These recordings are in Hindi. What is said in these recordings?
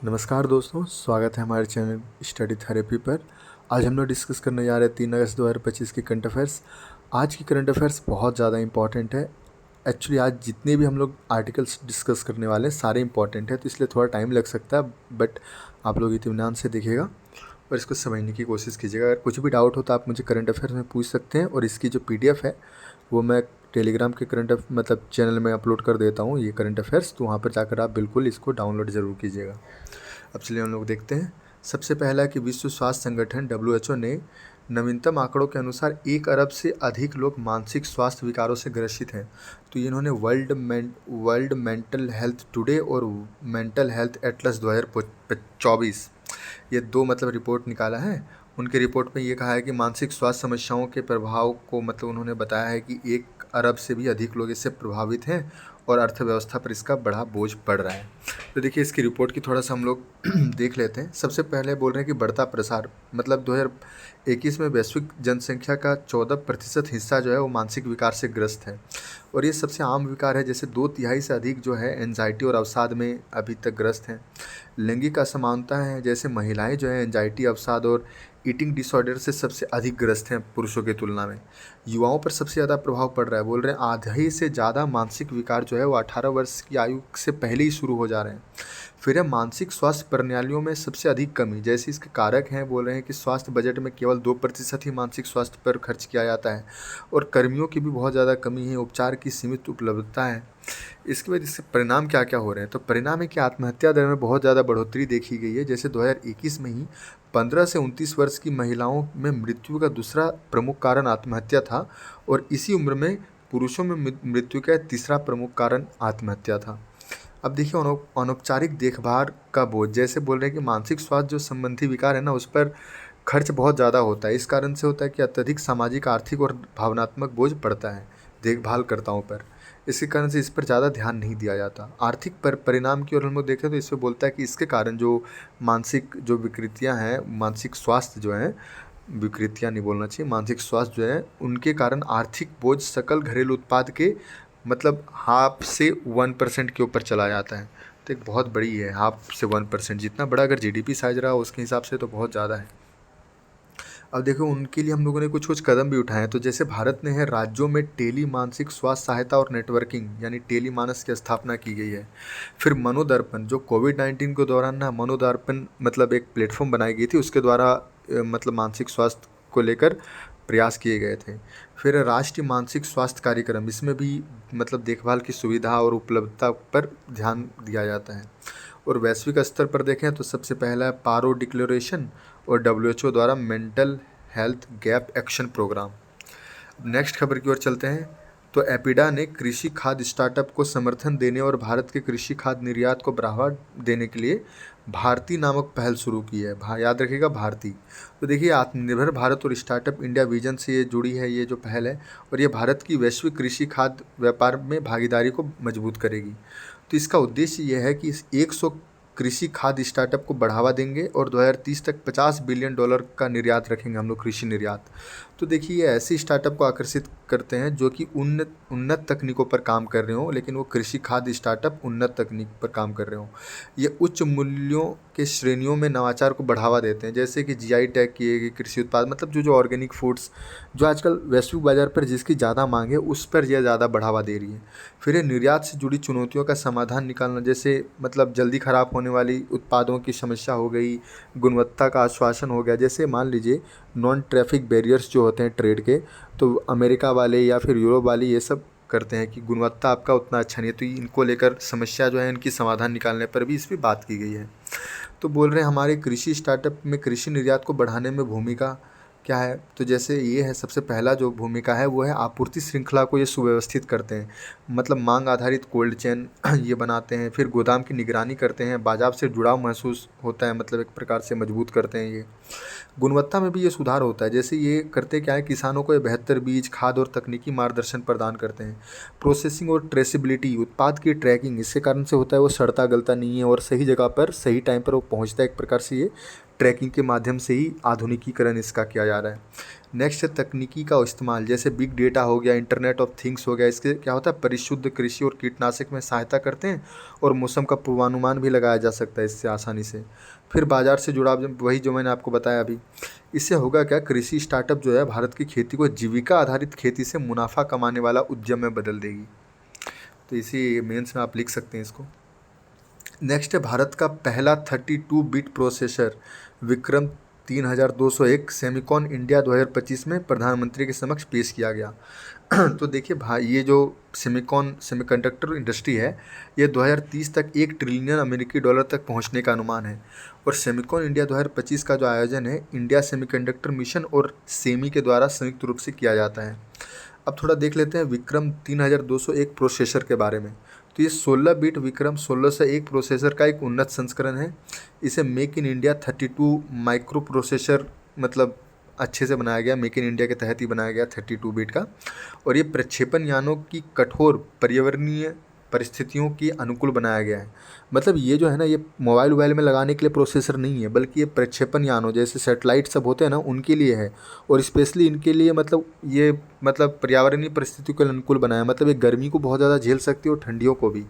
नमस्कार दोस्तों, स्वागत है हमारे चैनल स्टडी थेरेपी पर। आज हम लोग डिस्कस करने जा रहे हैं 3 अगस्त 2025 की करंट अफेयर्स। आज की करंट अफेयर्स बहुत ज़्यादा इंपॉर्टेंट है। एक्चुअली आज जितने भी हम लोग आर्टिकल्स डिस्कस करने वाले हैं सारे इंपॉर्टेंट है, तो इसलिए थोड़ा टाइम लग सकता है, बट आप लोग इत्मीनान से देखिएगा और इसको समझने की कोशिश कीजिएगा। अगर कुछ भी डाउट हो तो आप मुझे करंट अफेयर्स में पूछ सकते हैं, और इसकी जो PDF है वो मैं टेलीग्राम के मतलब चैनल में अपलोड कर देता हूँ ये करंट अफेयर्स, तो वहाँ पर जाकर आप बिल्कुल इसको डाउनलोड ज़रूर कीजिएगा। अब चलिए हम लोग देखते हैं। सबसे पहला कि विश्व स्वास्थ्य संगठन WHO ने नवीनतम आंकड़ों के अनुसार 1 अरब से अधिक लोग मानसिक स्वास्थ्य विकारों से ग्रसित हैं। तो इन्होंने वर्ल्ड मेंटल हेल्थ टुडे और मेंटल हेल्थ एटलस 2024 ये 2 रिपोर्ट निकाला है। उनके रिपोर्ट में ये कहा है कि मानसिक स्वास्थ्य समस्याओं के प्रभाव को उन्होंने बताया है कि 1 अरब से भी अधिक लोग इससे प्रभावित हैं और अर्थव्यवस्था पर इसका बड़ा बोझ पड़ रहा है। तो देखिए इसकी रिपोर्ट की थोड़ा सा हम लोग देख लेते हैं। सबसे पहले बोल रहे हैं कि बढ़ता प्रसार 2021 में वैश्विक जनसंख्या का 14% हिस्सा जो है वो मानसिक विकार से ग्रस्त है, और ये सबसे आम विकार है। जैसे 2/3 से अधिक जो है एंजाइटी और अवसाद में अभी तक ग्रस्त हैं। लैंगिक असमानता है, जैसे महिलाएं जो है एंजाइटी, अवसाद और ईटिंग डिसऑर्डर से सबसे अधिक ग्रस्त हैं पुरुषों की तुलना में। युवाओं पर सबसे ज़्यादा प्रभाव पड़ रहा है। बोल रहे हैं आधे से ज़्यादा मानसिक विकार जो है वो 18 वर्ष की आयु से पहले ही शुरू हो जा रहे हैं। फिर है मानसिक स्वास्थ्य प्रणालियों में सबसे अधिक कमी। जैसे इसके कारक हैं, बोल रहे हैं कि स्वास्थ्य बजट में केवल 2% ही मानसिक स्वास्थ्य पर खर्च किया जाता है, और कर्मियों की भी बहुत ज़्यादा कमी है, उपचार की सीमित उपलब्धता है। इसके बाद इससे परिणाम क्या क्या हो रहे हैं, तो परिणाम है कि आत्महत्या दर में बहुत ज़्यादा बढ़ोतरी देखी गई है। जैसे 2021 में ही 15 से 29 वर्ष की महिलाओं में मृत्यु का दूसरा प्रमुख कारण आत्महत्या था, और इसी उम्र में पुरुषों में मृत्यु का तीसरा प्रमुख कारण आत्महत्या था। अब देखिए अनौपचारिक देखभाल का बोझ। जैसे बोल रहे हैं कि मानसिक स्वास्थ्य जो संबंधी विकार है ना, उस पर खर्च बहुत ज़्यादा होता है। इस कारण से होता है कि अत्यधिक सामाजिक, आर्थिक और भावनात्मक बोझ पड़ता है देखभालकर्ताओं पर। इसके कारण से इस पर ज़्यादा ध्यान नहीं दिया जाता। आर्थिक परिणाम की ओर हम लोग देखें तो इसमें बोलता है कि इसके कारण जो मानसिक जो विकृतियाँ हैं, मानसिक स्वास्थ्य जो है, विकृतियाँ नहीं बोलना चाहिए, मानसिक स्वास्थ्य जो है उनके कारण आर्थिक बोझ सकल घरेलू उत्पाद के हाफ से 1% के ऊपर चला जाता है। तो एक बहुत बड़ी है, हाफ से 1%। जितना बड़ा अगर GDP साइज रहा उसके हिसाब से तो बहुत ज़्यादा है। अब देखो उनके लिए हम लोगों ने कुछ कुछ कदम भी उठाए हैं। तो जैसे भारत ने है राज्यों में टेली मानसिक स्वास्थ्य सहायता और नेटवर्किंग यानी टेली मानस की स्थापना की गई है। फिर मनोदर्पण, जो कोविड-19 के दौरान ना मनोदर्पण एक प्लेटफॉर्म बनाई गई थी, उसके द्वारा मानसिक स्वास्थ्य को लेकर प्रयास किए गए थे। फिर राष्ट्रीय मानसिक स्वास्थ्य कार्यक्रम, इसमें भी देखभाल की सुविधा और उपलब्धता पर ध्यान दिया जाता है। और वैश्विक स्तर पर देखें तो सबसे पहला है पारो डिक्लेरेशन और WHO द्वारा mental health gap action programme. Next खबर की ओर चलते हैं। तो एपिडा ने कृषि खाद स्टार्टअप को समर्थन देने और भारत के कृषि खाद निर्यात को बढ़ावा देने के लिए भारती नामक पहल शुरू की है। याद रखिएगा भारती। तो देखिए आत्मनिर्भर भारत और स्टार्टअप इंडिया विजन से ये जुड़ी है ये जो पहल है, और ये भारत की वैश्विक कृषि खाद व्यापार में भागीदारी को मजबूत करेगी। तो इसका उद्देश्य ये है कि इस 100 कृषि खाद स्टार्टअप को बढ़ावा देंगे और 2030 तक $50 बिलियन का निर्यात रखेंगे हम लोग, कृषि निर्यात। तो देखिए ये ऐसे स्टार्टअप को आकर्षित करते हैं जो कि उन्नत तकनीकों पर काम कर रहे हों, लेकिन वो कृषि खाद्य स्टार्टअप उन्नत तकनीक पर काम कर रहे हों। ये उच्च मूल्यों के श्रेणियों में नवाचार को बढ़ावा देते हैं, जैसे कि GI टैग किए गए कृषि उत्पाद, जो ऑर्गेनिक फूड्स जो आजकल वैश्विक बाजार पर जिसकी ज़्यादा मांग है उस पर यह ज़्यादा बढ़ावा दे रही है। फिर ये निर्यात से जुड़ी चुनौतियों का समाधान निकालना, जैसे जल्दी ख़राब होने वाली उत्पादों की समस्या हो गई, गुणवत्ता का आश्वासन हो गया। जैसे मान लीजिए नॉन ट्रैफिक बैरियर्स जो होते हैं ट्रेड के, तो अमेरिका वाले या फिर यूरोप वाले ये सब करते हैं कि गुणवत्ता आपका उतना अच्छा नहीं है, तो इनको लेकर समस्या जो है इनकी समाधान निकालने पर भी इस पर बात की गई है। तो बोल रहे हैं हमारे कृषि स्टार्टअप में कृषि निर्यात को बढ़ाने में भूमिका क्या है, तो जैसे ये है सबसे पहला जो भूमिका है वो है आपूर्ति श्रृंखला को ये सुव्यवस्थित करते हैं, मांग आधारित कोल्ड चेन ये बनाते हैं। फिर गोदाम की निगरानी करते हैं, बाजार से जुड़ाव महसूस होता है, एक प्रकार से मजबूत करते हैं ये। गुणवत्ता में भी ये सुधार होता है, जैसे ये करते क्या है, किसानों को ये बेहतर बीज, खाद और तकनीकी मार्गदर्शन प्रदान करते हैं। प्रोसेसिंग और ट्रेसिबिलिटी, उत्पाद की ट्रैकिंग, इसके कारण से होता है वो सड़ता गलता नहीं है और सही जगह पर सही टाइम पर वो पहुंचता है। एक प्रकार से ये ट्रैकिंग के माध्यम से ही आधुनिकीकरण इसका किया जा रहा है। नेक्स्ट है तकनीकी का इस्तेमाल, जैसे बिग डेटा हो गया, इंटरनेट ऑफ थिंग्स हो गया। इसके क्या होता है, परिशुद्ध कृषि और कीटनाशक में सहायता करते हैं और मौसम का पूर्वानुमान भी लगाया जा सकता है इससे आसानी से। फिर बाजार से जुड़ाव, वही जो मैंने आपको बताया अभी। इससे होगा क्या, कृषि स्टार्टअप जो है भारत की खेती को जीविका आधारित खेती से मुनाफा कमाने वाला उद्यम में बदल देगी। तो इसी मेंस में आप लिख सकते हैं इसको। नेक्स्ट है भारत का पहला 32 bit processor Vikram 3201 Semicon India 2025 में प्रधानमंत्री के समक्ष पेश किया गया। तो देखिए भाई, ये जो सेमीकंडक्टर इंडस्ट्री है, ये 2030 तक 1 ट्रिलियन अमेरिकी डॉलर तक पहुंचने का अनुमान है। और सेमिकॉन इंडिया 2025 का जो आयोजन है इंडिया सेमीकंडक्टर मिशन और सेमी के द्वारा संयुक्त रूप से किया जाता है। अब थोड़ा देख लेते हैं विक्रम 3201 प्रोसेसर के बारे में। तो ये 16 बिट विक्रम 1601 प्रोसेसर का एक उन्नत संस्करण है। इसे make in India 32 micro processor मतलब अच्छे से बनाया गया, मेक इन इंडिया के तहत ही बनाया गया 32 बिट का। और ये प्रक्षेपण यानों की कठोर पर्यावरणीय परिस्थितियों के अनुकूल बनाया गया है। मतलब ये जो है ना, ये मोबाइल वोबाइल में लगाने के लिए प्रोसेसर नहीं है, बल्कि ये प्रक्षेपण यानों जैसे सैटेलाइट सब होते हैं ना, उनके लिए है। और स्पेशली इनके लिए मतलब ये मतलब पर्यावरणीय परिस्थितियों के अनुकूल बनाया है। मतलब ये गर्मी को बहुत ज़्यादा झेल सकती है और ठंडियों को भी,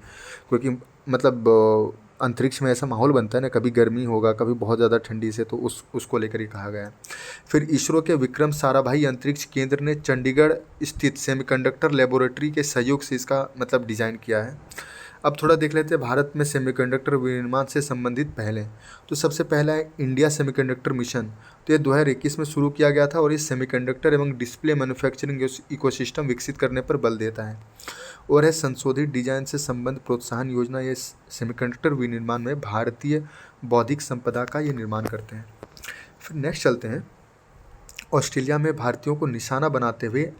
क्योंकि मतलब अंतरिक्ष में ऐसा माहौल बनता है ना, कभी गर्मी होगा कभी बहुत ज़्यादा ठंडी से, तो उसको लेकर ही कहा गया है। फिर इसरो के विक्रम साराभाई अंतरिक्ष केंद्र ने चंडीगढ़ स्थित सेमीकंडक्टर लेबोरेटरी के सहयोग से इसका मतलब डिज़ाइन किया है। अब थोड़ा देख लेते हैं भारत में सेमीकंडक्टर विनिर्माण से संबंधित पहले। तो सबसे पहला है इंडिया सेमीकंडक्टर मिशन। तो ये 2021 में शुरू किया गया था और इस सेमीकंडक्टर एवं डिस्प्ले मैन्युफैक्चरिंग इकोसिस्टम विकसित करने पर बल देता है। और है संशोधित डिजाइन से संबंध प्रोत्साहन योजना। ये सेमीकंडक्टर विनिर्माण में भारतीय बौद्धिक संपदा का ये निर्माण करते हैं। फिर नेक्स्ट चलते हैं, ऑस्ट्रेलिया में भारतीयों को निशाना बनाते हुए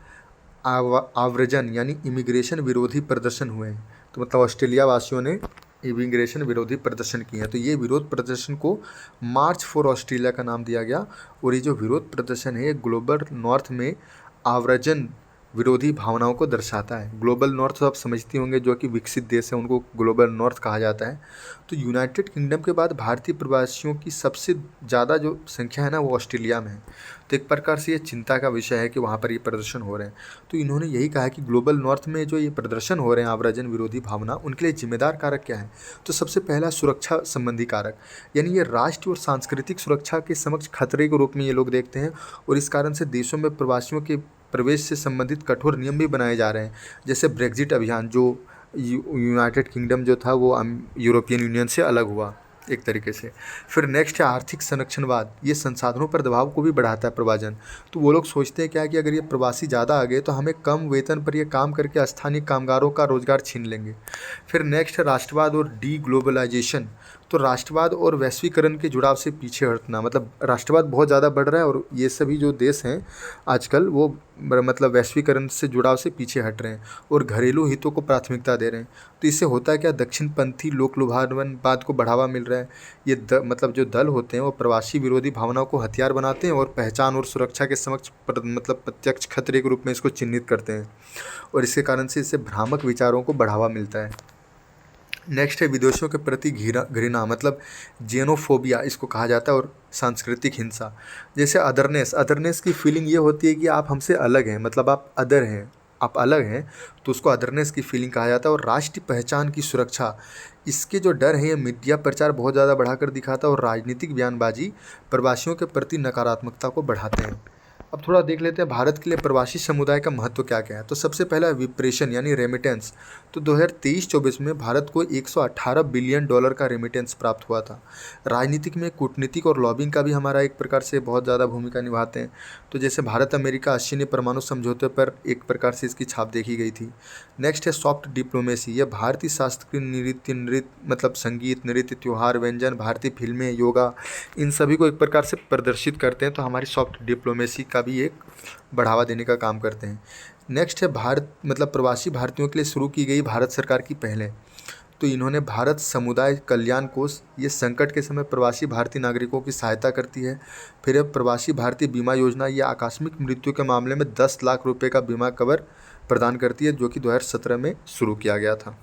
आव्रजन यानी इमिग्रेशन विरोधी प्रदर्शन हुए हैं। तो मतलब ऑस्ट्रेलिया वासियों ने इमिग्रेशन विरोधी प्रदर्शन किए हैं। तो ये विरोध प्रदर्शन को मार्च फॉर ऑस्ट्रेलिया का नाम दिया गया। और ये जो विरोध प्रदर्शन है, ये ग्लोबल नॉर्थ में आव्रजन विरोधी भावनाओं को दर्शाता है। ग्लोबल नॉर्थ तो आप समझते होंगे, जो कि विकसित देश है उनको ग्लोबल नॉर्थ कहा जाता है। तो यूनाइटेड किंगडम के बाद भारतीय प्रवासियों की सबसे ज़्यादा जो संख्या है ना, वो ऑस्ट्रेलिया में है। तो एक प्रकार से ये चिंता का विषय है कि वहाँ पर ये प्रदर्शन हो रहे हैं। तो इन्होंने यही कहा कि ग्लोबल नॉर्थ में जो ये प्रदर्शन हो रहे हैं आव्रजन विरोधी भावना, उनके लिए जिम्मेदार कारक क्या है। तो सबसे पहला सुरक्षा संबंधी कारक, यानी ये राष्ट्रीय और सांस्कृतिक सुरक्षा के समक्ष खतरे के रूप में ये लोग देखते हैं। और इस कारण से देशों में प्रवासियों के प्रवेश से संबंधित कठोर नियम भी बनाए जा रहे हैं। जैसे ब्रेग्जिट अभियान, जो यूनाइटेड किंगडम जो था वो यूरोपियन यूनियन से अलग हुआ एक तरीके से। फिर नेक्स्ट है आर्थिक संरक्षणवाद। ये संसाधनों पर दबाव को भी बढ़ाता है प्रवाजन। तो वो लोग सोचते हैं क्या कि अगर ये प्रवासी ज़्यादा आ गए तो हमें कम वेतन पर ये काम करके स्थानीय कामगारों का रोजगार छीन लेंगे। फिर नेक्स्ट है राष्ट्रवाद और डी ग्लोबलाइजेशन। तो राष्ट्रवाद और वैश्वीकरण के जुड़ाव से पीछे हटना, मतलब राष्ट्रवाद बहुत ज़्यादा बढ़ रहा है और ये सभी जो देश हैं आजकल वो मतलब वैश्वीकरण से जुड़ाव से पीछे हट रहे हैं और घरेलू हितों को प्राथमिकता दे रहे हैं। तो इससे होता है क्या, दक्षिणपंथी लोक लुभावनवाद को बढ़ावा मिल रहा है। ये मतलब जो दल होते हैं वो प्रवासी विरोधी भावनाओं को हथियार बनाते हैं और पहचान और सुरक्षा के समक्ष मतलब प्रत्यक्ष खतरे के रूप में इसको चिन्हित करते हैं। और इसके कारण से इससे भ्रामक विचारों को बढ़ावा मिलता है। नेक्स्ट है विदेशियों के प्रति घृणा, मतलब जेनोफोबिया इसको कहा जाता है। और सांस्कृतिक हिंसा, जैसे अदरनेस की फीलिंग ये होती है कि आप हमसे अलग हैं, मतलब आप अदर हैं, आप अलग हैं, तो उसको अदरनेस की फीलिंग कहा जाता है। और राष्ट्रीय पहचान की सुरक्षा, इसके जो डर है ये मीडिया प्रचार बहुत ज़्यादा बढ़ाकर दिखाता है और राजनीतिक बयानबाजी प्रवासियों के प्रति नकारात्मकता को बढ़ाते हैं। अब थोड़ा देख लेते हैं भारत के लिए प्रवासी समुदाय का महत्व क्या क्या है। तो सबसे पहला विप्रेशन यानी रेमिटेंस। तो 2023-24 में भारत को 118 बिलियन डॉलर का रेमिटेंस प्राप्त हुआ था। राजनीतिक में कूटनीतिक और लॉबिंग का भी हमारा एक प्रकार से बहुत ज़्यादा भूमिका निभाते हैं। तो जैसे भारत अमेरिका 80 परमाणु समझौते पर एक प्रकार से इसकी छाप देखी गई थी। नेक्स्ट है सॉफ्ट डिप्लोमेसी। यह भारतीय संस्कृति नृत्य मतलब संगीत, नृत्य, त्यौहार, व्यंजन, भारतीय फिल्में, योगा, इन सभी को एक प्रकार से प्रदर्शित करते हैं। तो हमारी सॉफ्ट डिप्लोमेसी का भी एक बढ़ावा देने का काम करते हैं। नेक्स्ट है भारत मतलब प्रवासी भारतीयों के लिए शुरू की गई भारत सरकार की पहलें। तो इन्होंने भारत समुदाय कल्याण कोष, ये संकट के समय प्रवासी भारतीय नागरिकों की सहायता करती है। फिर है प्रवासी भारतीय बीमा योजना, ये आकस्मिक मृत्यु के मामले में 10 लाख रुपए का बीमा कवर प्रदान करती है, जो कि 2017 में शुरू किया गया था।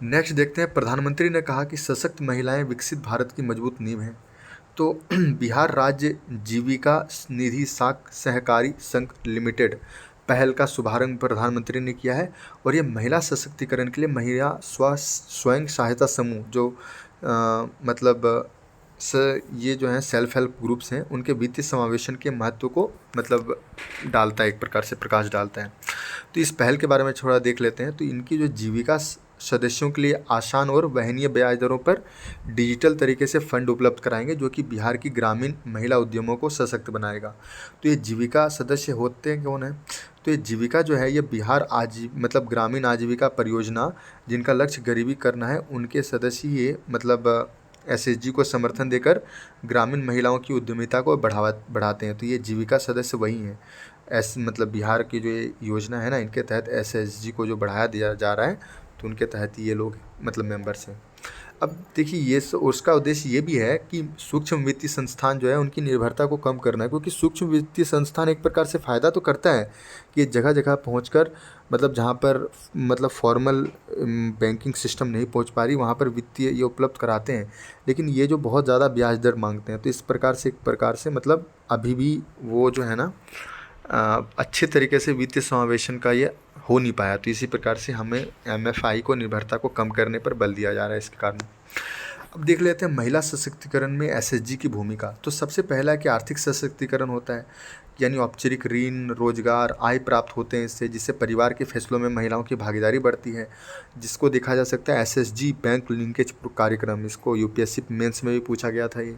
नेक्स्ट देखते हैं, प्रधानमंत्री ने कहा कि सशक्त महिलाएं विकसित भारत की मजबूत नींव हैं। तो बिहार राज्य जीविका निधि सहकारी संघ लिमिटेड पहल का शुभारंभ प्रधानमंत्री ने किया है। और ये महिला सशक्तिकरण के लिए महिला स्वयं सहायता समूह जो मतलब ये जो है सेल्फ हेल्प ग्रुप्स हैं, उनके वित्तीय समावेशन के महत्व को मतलब डालता है, एक प्रकार से प्रकाश डालता है। तो इस पहल के बारे में थोड़ा देख लेते हैं। तो इनकी जो जीविका सदस्यों के लिए आसान और वहनीय ब्याज दरों पर डिजिटल तरीके से फंड उपलब्ध कराएंगे, जो कि बिहार की ग्रामीण महिला उद्यमों को सशक्त बनाएगा। तो ये जीविका सदस्य होते हैं कौन है? तो ये जीविका जो है ये बिहार मतलब ग्रामीण आजीविका परियोजना, जिनका लक्ष्य गरीबी करना है, उनके सदस्य ये मतलब एसएचजी को समर्थन देकर ग्रामीण महिलाओं की उद्यमिता को बढ़ाते हैं। तो ये जीविका सदस्य वही हैं। मतलब बिहार की जो ये योजना है ना, इनके तहत एसएचजी को जो बढ़ाया दिया जा रहा है, तो उनके तहत ये लोग मतलब मेंबर्स हैं। अब देखिए ये उसका उद्देश्य ये भी है कि सूक्ष्म वित्तीय संस्थान जो है उनकी निर्भरता को कम करना है, क्योंकि सूक्ष्म वित्तीय संस्थान एक प्रकार से फ़ायदा तो करता है कि जगह जगह पहुंचकर मतलब जहां पर मतलब फॉर्मल बैंकिंग सिस्टम नहीं पहुंच पा रही, वहां पर वित्तीय ये उपलब्ध कराते हैं। लेकिन ये जो बहुत ज़्यादा ब्याज दर मांगते हैं, तो इस प्रकार से एक प्रकार से मतलब अभी भी वो जो है ना अच्छे तरीके से वित्तीय समावेशन का ये हो नहीं पाया। तो इसी प्रकार से हमें एमएफआई को निर्भरता को कम करने पर बल दिया जा रहा है इसके कारण। अब देख लेते हैं महिला सशक्तिकरण में एसएचजी की भूमिका। तो सबसे पहला कि आर्थिक सशक्तिकरण होता है, यानी औपचारिक ऋण, रोजगार, आय प्राप्त होते हैं इससे, जिससे परिवार के फैसलों में महिलाओं की भागीदारी बढ़ती है, जिसको देखा जा सकता है एसएचजी बैंक लिंकेज कार्यक्रम। इसको यूपीएससी मेंस में भी पूछा गया था ये।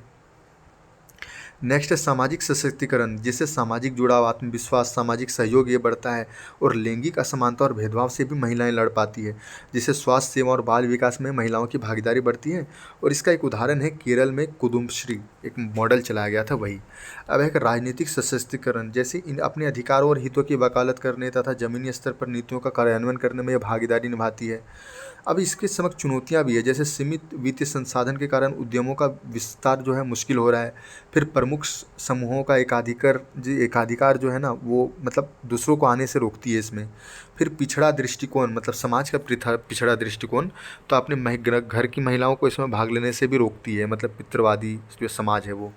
नेक्स्ट है सामाजिक सशक्तिकरण, जिससे सामाजिक जुड़ाव, आत्मविश्वास, सामाजिक सहयोग ये बढ़ता है, और लैंगिक असमानता और भेदभाव से भी महिलाएं लड़ पाती है, जिससे स्वास्थ्य सेवा और बाल विकास में महिलाओं की भागीदारी बढ़ती है। और इसका एक उदाहरण है केरल में कुदुम्बश्री, एक मॉडल चलाया गया था वही। अब एक राजनीतिक सशक्तिकरण, जैसे इन अपने अधिकारों और हितों की वकालत करने तथा जमीनी स्तर पर नीतियों का कार्यान्वयन करने में यह भागीदारी निभाती है। अब इसके समक्ष चुनौतियां भी है, जैसे सीमित वित्तीय संसाधन के कारण उद्यमों का विस्तार जो है मुश्किल हो रहा है। फिर प्रमुख समूहों का एकाधिकार जो है ना, वो मतलब दूसरों को आने से रोकती है इसमें। फिर पिछड़ा दृष्टिकोण, मतलब समाज का पिछड़ा दृष्टिकोण, तो अपने घर की महिलाओं को इसमें भाग लेने से भी रोकती है, मतलब पितृवादी जो समाज है वो।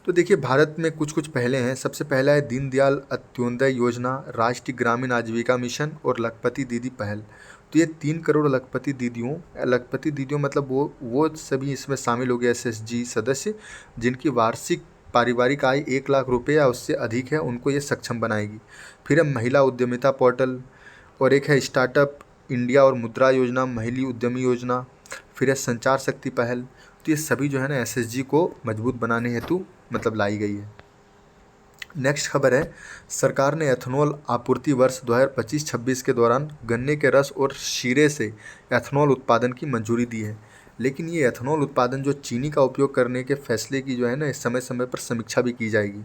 तो देखिए भारत में कुछ कुछ पहले हैं। सबसे पहला है दीनदयाल अंत्योदय योजना, राष्ट्रीय ग्रामीण आजीविका मिशन और लखपति दीदी पहल। तो ये 3 करोड़ लखपति दीदियों मतलब वो सभी इसमें शामिल हो गए एसएचजी सदस्य, जिनकी वार्षिक पारिवारिक आय 1 लाख रुपये या उससे अधिक है, उनको ये सक्षम बनाएगी। फिर है महिला उद्यमिता पोर्टल, और एक है स्टार्टअप इंडिया और मुद्रा योजना, महिला उद्यमी योजना। फिर है संचार शक्ति पहल। तो ये सभी जो है ना एसएचजी को मजबूत बनाने हेतु मतलब लाई गई है। नेक्स्ट खबर है, सरकार ने एथनॉल आपूर्ति वर्ष 2025-26 के दौरान गन्ने के रस और शीरे से एथनॉल उत्पादन की मंजूरी दी है। लेकिन ये एथनॉल उत्पादन जो चीनी का उपयोग करने के फैसले की जो है ना समय समय पर समीक्षा भी की जाएगी।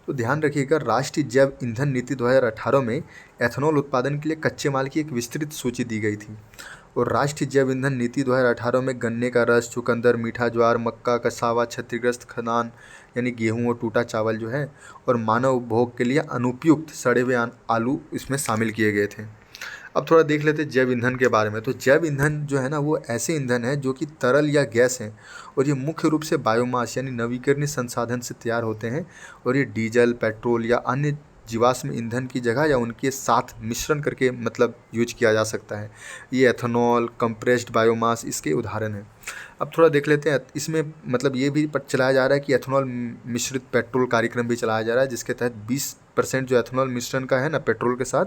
तो ध्यान रखिएगा, राष्ट्रीय जैव ईंधन नीति 2018 में एथनॉल उत्पादन के लिए कच्चे माल की एक विस्तृत सूची दी गई थी। और राष्ट्रीय जैव ईंधन नीति 2018 में गन्ने का रस, चुकंदर, मीठा ज्वार, मक्का, कसावा, क्षतिग्रस्त खाद्यान्न यानी गेहूं और टूटा चावल जो है, और मानव उपभोग के लिए अनुपयुक्त सड़े हुए आलू इसमें शामिल किए गए थे। अब थोड़ा देख लेते हैं जैव ईंधन के बारे में। तो जैव ईंधन जो है ना, वो ऐसे ईंधन है जो कि तरल या गैस हैं, और ये मुख्य रूप से बायोमास यानी नवीकरणीय संसाधन से तैयार होते हैं। और ये डीजल, पेट्रोल या अन्य जीवाश्म ईंधन की जगह या उनके साथ मिश्रण करके मतलब यूज किया जा सकता है। ये एथेनॉल, कंप्रेस्ड बायोमास इसके उदाहरण हैं। अब थोड़ा देख लेते हैं, इसमें मतलब ये भी चलाया जा रहा है कि एथेनॉल मिश्रित पेट्रोल कार्यक्रम भी चलाया जा रहा है, जिसके तहत 20% जो एथेनॉल मिश्रण का है ना पेट्रोल के साथ,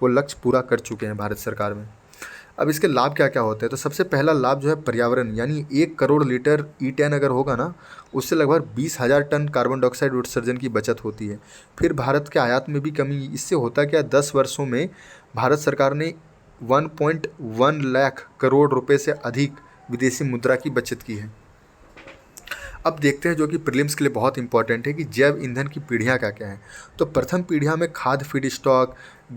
वो लक्ष्य पूरा कर चुके हैं भारत सरकार में। अब इसके लाभ क्या क्या होते हैं? तो सबसे पहला लाभ जो है पर्यावरण, यानी 1 करोड़ लीटर E10 अगर होगा ना, उससे लगभग 20,000 टन कार्बन डाइऑक्साइड उत्सर्जन की बचत होती है। फिर भारत के आयात में भी कमी, इससे होता क्या, 10 वर्षों में भारत सरकार ने 1.1 लाख करोड़ रुपए से अधिक विदेशी मुद्रा की बचत की है। अब देखते हैं जो कि प्रीलिम्स के लिए बहुत इंपॉर्टेंट है कि जैव ईंधन की पीढ़ियाँ क्या क्या हैं। तो प्रथम पीढ़ियाँ में खाद फीड स्टॉक,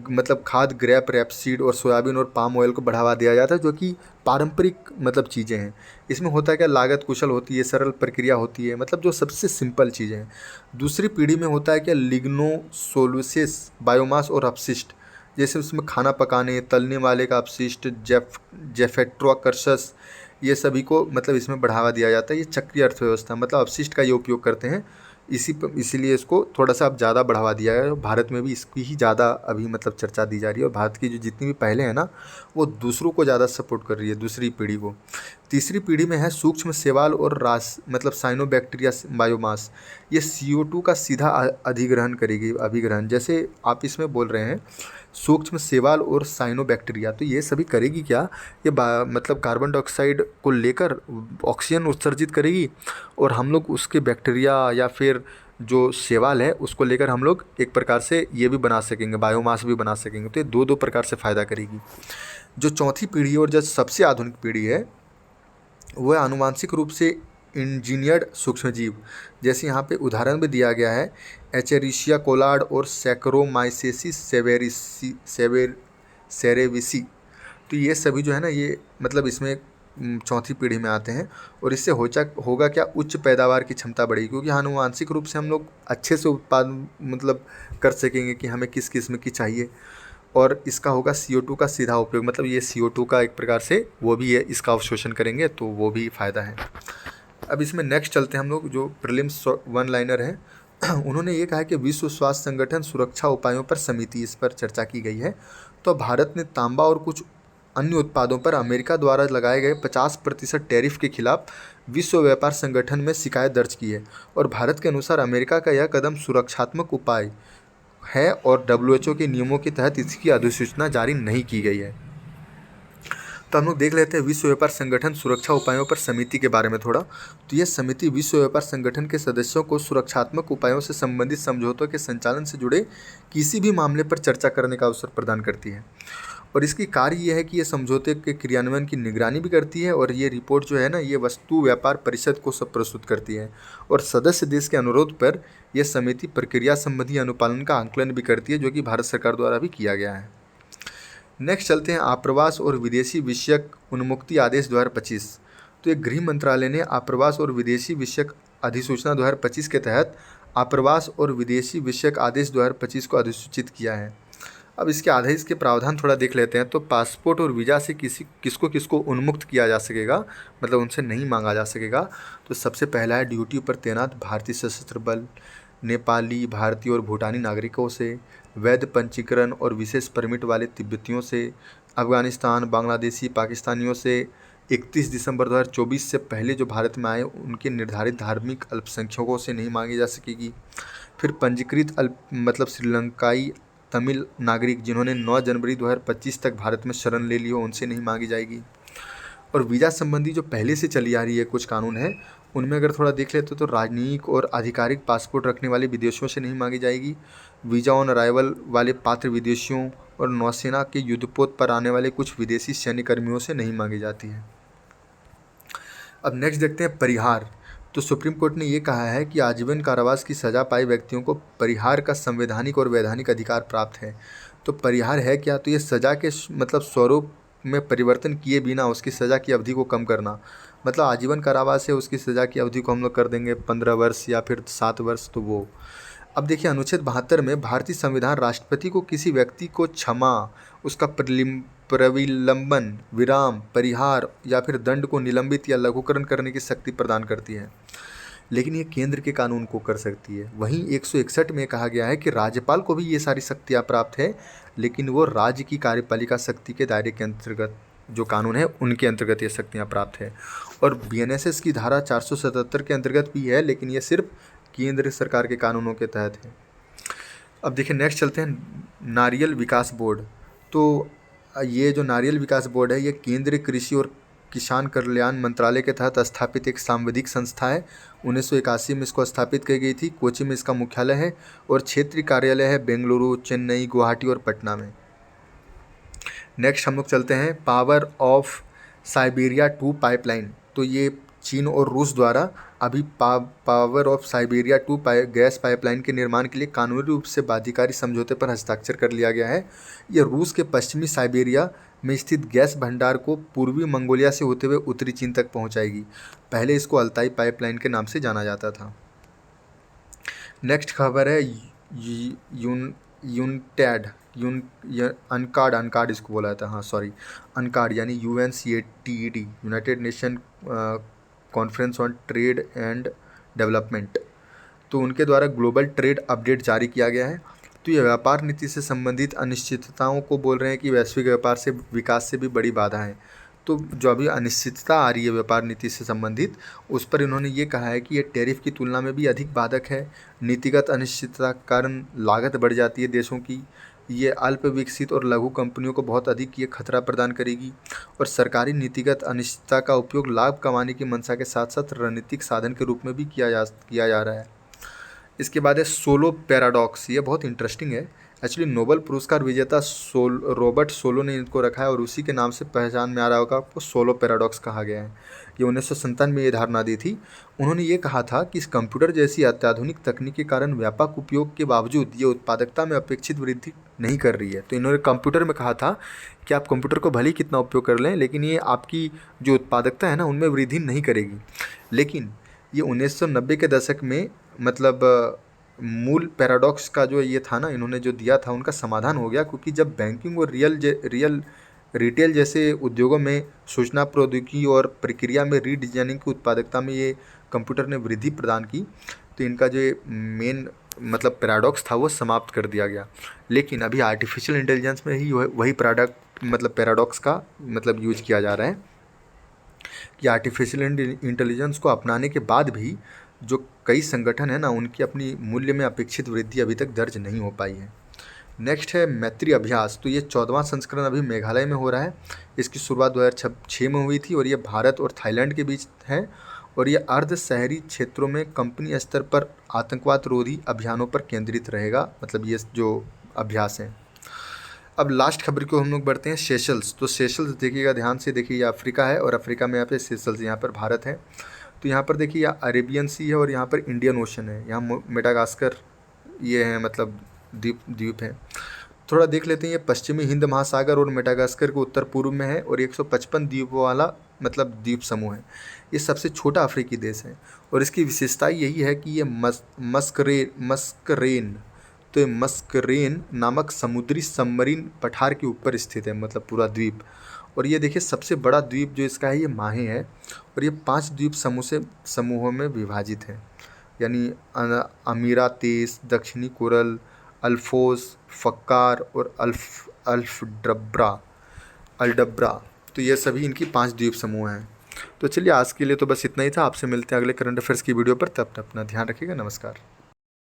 मतलब खाद, ग्रेप, रेपसीड और सोयाबीन और पाम ऑयल को बढ़ावा दिया जाता है, जो कि पारंपरिक मतलब चीज़ें हैं। इसमें होता है क्या, लागत कुशल होती है, सरल प्रक्रिया होती है, मतलब जो सबसे सिंपल चीज़ें हैं। दूसरी पीढ़ी में होता है क्या, लिग्नोसोलुसिस, बायोमास और अपशिष्ट, जैसे उसमें खाना पकाने, तलने वाले का अपशिष्ट, जेफेट्रोकर्सस ये सभी को मतलब इसमें बढ़ावा दिया जाता है। ये चक्रीय अर्थव्यवस्था मतलब अपशिष्ट का ये उपयोग करते हैं, इसीलिए इसको थोड़ा सा अब ज़्यादा बढ़ावा दिया है। भारत में भी इसकी ही ज़्यादा अभी मतलब चर्चा दी जा रही है, और भारत की जो जितनी भी पहले है ना, वो दूसरों को ज़्यादा सपोर्ट कर रही है, दूसरी पीढ़ी को। तीसरी पीढ़ी में है सूक्ष्म शैवाल और रास मतलब साइनोबैक्टीरिया बायोमास। ये CO2 का सीधा अधिग्रहण करेगी, अभिग्रहण। जैसे आप इसमें बोल रहे हैं सूक्ष्म शैवाल और साइनोबैक्टीरिया, तो ये सभी करेगी क्या, ये मतलब कार्बन डाइऑक्साइड को लेकर ऑक्सीजन उत्सर्जित करेगी, और हम लोग उसके बैक्टीरिया या फिर जो शैवाल है उसको लेकर हम लोग एक प्रकार से ये भी बना सकेंगे, बायोमास भी बना सकेंगे। तो ये दो दो प्रकार से फ़ायदा करेगी। जो चौथी पीढ़ी और जो सबसे आधुनिक पीढ़ी है, वो है आनुवांशिक रूप से इंजीनियर्ड सूक्ष्मजीव। जैसे यहाँ पे उदाहरण भी दिया गया है, एचेरिशिया कोलार्ड और सैकरोमाइसेसिस सेरेविसी। तो ये सभी जो है ना, ये मतलब इसमें चौथी पीढ़ी में आते हैं। और इससे होगा क्या, उच्च पैदावार की क्षमता बढ़ेगी, क्योंकि आनुवांशिक रूप से हम लोग अच्छे से उत्पादन मतलब कर सकेंगे कि हमें किस किस्म की चाहिए। और इसका होगा CO2 का सीधा उपयोग, मतलब ये CO2 का एक प्रकार से वो भी है, इसका अवशोषण करेंगे तो वो भी फ़ायदा है। अब इसमें नेक्स्ट चलते हैं हम लोग, जो प्रीलिम्स वन लाइनर है। उन्होंने ये कहा है कि विश्व स्वास्थ्य संगठन सुरक्षा उपायों पर समिति, इस पर चर्चा की गई है। तो भारत ने तांबा और कुछ अन्य उत्पादों पर अमेरिका द्वारा लगाए गए 50% टैरिफ के खिलाफ विश्व व्यापार संगठन में शिकायत दर्ज की है। और भारत के अनुसार अमेरिका का यह कदम सुरक्षात्मक उपाय है और WHO के नियमों के तहत इसकी अधिसूचना जारी नहीं की गई है। तो हम लोग देख लेते हैं विश्व व्यापार संगठन सुरक्षा उपायों पर समिति के बारे में थोड़ा। तो यह समिति विश्व व्यापार संगठन के सदस्यों को सुरक्षात्मक उपायों से संबंधित समझौतों के संचालन से जुड़े किसी भी मामले पर चर्चा करने का अवसर प्रदान करती है। और इसकी कार्य यह है कि ये समझौते के क्रियान्वयन की निगरानी भी करती है, और ये रिपोर्ट जो है ना, ये वस्तु व्यापार परिषद को सब प्रस्तुत करती है। और सदस्य देश के अनुरोध पर यह समिति प्रक्रिया संबंधी अनुपालन का आंकलन भी करती है, जो कि भारत सरकार द्वारा भी किया गया है। नेक्स्ट चलते हैं आप्रवास और विदेशी विषयक उन्मुक्ति आदेश 2025। तो ये गृह मंत्रालय ने आप्रवास और विदेशी विषयक अधिसूचना 2025 के तहत आप्रवास और विदेशी विषयक आदेश 2025 को अधिसूचित किया है। अब इसके आदेश के प्रावधान थोड़ा देख लेते हैं। तो पासपोर्ट और वीज़ा से किसको उन्मुक्त किया जा सकेगा, मतलब उनसे नहीं मांगा जा सकेगा। तो सबसे पहला है ड्यूटी पर तैनात भारतीय सशस्त्र बल, नेपाली, भारतीय और भूटानी नागरिकों से, वैध पंजीकरण और विशेष परमिट वाले तिब्बतियों से, अफगानिस्तान, बांग्लादेशी, पाकिस्तानियों से, 31 दिसंबर 2024 से पहले जो भारत में आए उनके निर्धारित धार्मिक अल्पसंख्यकों से नहीं मांगी जा सकेगी। फिर पंजीकृत मतलब श्रीलंकाई तमिल नागरिक जिन्होंने 9 जनवरी 2025 तक भारत में शरण ले ली हो, उनसे नहीं मांगी जाएगी। और वीज़ा संबंधी जो पहले से चली आ रही है कुछ कानून है, उनमें अगर थोड़ा देख लेते तो राजनयिक और आधिकारिक पासपोर्ट रखने वाले विदेशियों से नहीं मांगी जाएगी। वीज़ा ऑन अराइवल वाले पात्र विदेशियों और नौसेना के युद्धपोत पर आने वाले कुछ विदेशी सैन्य कर्मियों से नहीं मांगी जाती है। अब नेक्स्ट देखते हैं परिहार। तो सुप्रीम कोर्ट ने ये कहा है कि आजीवन कारावास की सज़ा पाए व्यक्तियों को परिहार का संवैधानिक और वैधानिक अधिकार प्राप्त है। तो परिहार है क्या, तो ये सज़ा के मतलब स्वरूप में परिवर्तन किए बिना उसकी सज़ा की अवधि को कम करना। मतलब आजीवन कारावास है, उसकी सज़ा की अवधि को हम लोग कर देंगे 15 वर्ष या फिर 7 वर्ष। तो वो अब देखिए, अनुच्छेद 72 में भारतीय संविधान राष्ट्रपति को किसी व्यक्ति को क्षमा, उसका प्रविलंबन, विराम, परिहार या फिर दंड को निलंबित या लघुकरण करने की शक्ति प्रदान करती है, लेकिन ये केंद्र के कानून को कर सकती है। वहीं 161 में कहा गया है कि राज्यपाल को भी ये सारी शक्तियाँ प्राप्त है, लेकिन वो राज्य की कार्यपालिका शक्ति के दायरे के अंतर्गत जो कानून है उनके अंतर्गत ये शक्तियाँ प्राप्त है। और BNSS की धारा 477 के अंतर्गत भी है, लेकिन ये सिर्फ केंद्र सरकार के कानूनों के तहत है। अब देखिए नेक्स्ट चलते हैं नारियल विकास बोर्ड। तो ये जो नारियल विकास बोर्ड है, ये केंद्रीय कृषि और किसान कल्याण मंत्रालय के तहत स्थापित एक सांविधिक संस्था है। 1981 में इसको स्थापित की गई थी। कोच्चि में इसका मुख्यालय है और क्षेत्रीय कार्यालय है बेंगलुरु, चेन्नई, गुवाहाटी और पटना में। नेक्स्ट हम लोग चलते हैं पावर ऑफ साइबेरिया 2 पाइपलाइन। तो ये चीन और रूस द्वारा अभी power of Siberia 2 gas pipeline के निर्माण के लिए कानूनी रूप से बाध्यकारी समझौते पर हस्ताक्षर कर लिया गया है। ये रूस के पश्चिमी साइबेरिया में स्थित गैस भंडार को पूर्वी मंगोलिया से होते हुए उत्तरी चीन तक पहुंचाएगी। पहले इसको अल्ताई पाइपलाइन के नाम से जाना जाता था। नेक्स्ट खबर है यूनटैड अनकाड इसको बोला था, हाँ सॉरी, अनकाड यानी UNCTAD, United nation conference on trade and development. तो उनके द्वारा ग्लोबल ट्रेड अपडेट जारी किया गया है। तो ये व्यापार नीति से संबंधित अनिश्चितताओं को बोल रहे हैं कि वैश्विक व्यापार से विकास से भी बड़ी बाधा है। तो जो अभी अनिश्चितता आ रही है व्यापार नीति से संबंधित, उस पर इन्होंने ये कहा है कि ये टैरिफ की तुलना में भी अधिक बाधक है। नीतिगत अनिश्चितता के कारण लागत बढ़ जाती है देशों की। ये अल्प विकसित और लघु कंपनियों को बहुत अधिक ये खतरा प्रदान करेगी। और सरकारी नीतिगत अनिश्चितता का उपयोग लाभ कमाने की मंशा के साथ साथ रणनीतिक साधन के रूप में भी किया जा रहा है। इसके बाद है सोलो पैराडॉक्स। ये बहुत इंटरेस्टिंग है। एक्चुअली नोबेल पुरस्कार विजेता रॉबर्ट सोलो ने इनको रखा है और उसी के नाम से पहचान में आ रहा होगा आपको, सोलो पैराडॉक्स कहा गया है। ये 1997 में ये धारणा दी थी। उन्होंने ये कहा था कि इस कंप्यूटर जैसी अत्याधुनिक तकनीक के कारण व्यापक उपयोग के बावजूद ये उत्पादकता में अपेक्षित वृद्धि नहीं कर रही है। तो इन्होंने कंप्यूटर में कहा था कि आप कंप्यूटर को भले ही कितना उपयोग कर लें, लेकिन ये आपकी जो उत्पादकता है ना, उनमें वृद्धि नहीं करेगी। लेकिन ये 1990 के दशक में मतलब मूल पैराडॉक्स का जो ये था ना, इन्होंने जो दिया था उनका समाधान हो गया, क्योंकि जब बैंकिंग और रिटेल जैसे उद्योगों में सूचना प्रौद्योगिकी और प्रक्रिया में रीडिजाइनिंग की उत्पादकता में ये कंप्यूटर ने वृद्धि प्रदान की, तो इनका जो मेन मतलब पैराडॉक्स था वो समाप्त कर दिया गया। लेकिन अभी आर्टिफिशियल इंटेलिजेंस में ही वही पैराडॉक्स का मतलब यूज किया जा रहा है कि आर्टिफिशियल इंटेलिजेंस को अपनाने के बाद भी जो कई संगठन है ना, उनकी अपनी मूल्य में अपेक्षित वृद्धि अभी तक दर्ज नहीं हो पाई है। नेक्स्ट है मैत्री अभ्यास। तो ये 14वां संस्करण अभी मेघालय में हो रहा है। इसकी शुरुआत 2006 में हुई थी और ये भारत और थाईलैंड के बीच है। और ये अर्ध शहरी क्षेत्रों में कंपनी स्तर पर आतंकवाद रोधी अभियानों पर केंद्रित रहेगा, मतलब ये जो अभ्यास है। अब लास्ट खबर को हम लोग बढ़ते हैं सेशल्स। तो सेशल्स देखिएगा ध्यान से, देखिए ये अफ्रीका है और अफ्रीका में यहाँ पे सेशल्स, यहाँ पर भारत है। तो यहाँ पर देखिए यहाँ अरेबियन सी है और यहाँ पर इंडियन ओशन है। यहाँ मेडागास्कर ये है, मतलब द्वीप है। थोड़ा देख लेते हैं। ये पश्चिमी हिंद महासागर और मेडागास्कर के उत्तर पूर्व में है और 155 द्वीपों वाला मतलब द्वीप समूह है। ये सबसे छोटा अफ्रीकी देश है और इसकी विशेषता यही है कि ये मस्करेन तो ये मस्करेन नामक समुद्री सबमरीन पठार के ऊपर स्थित है, मतलब पूरा द्वीप। और ये देखिए सबसे बड़ा द्वीप जो इसका है ये माहे है और ये 5 द्वीप समूहों में विभाजित है, यानी अमीरातेस, दक्षिणी कोरल, अल्फोस, फक्कार और अल्डब्रा। तो ये सभी इनकी 5 द्वीप समूह हैं। तो चलिए आज के लिए तो बस इतना ही था। आपसे मिलते हैं अगले करंट अफेयर्स की वीडियो पर। तब तक अपना ध्यान रखिएगा। नमस्कार।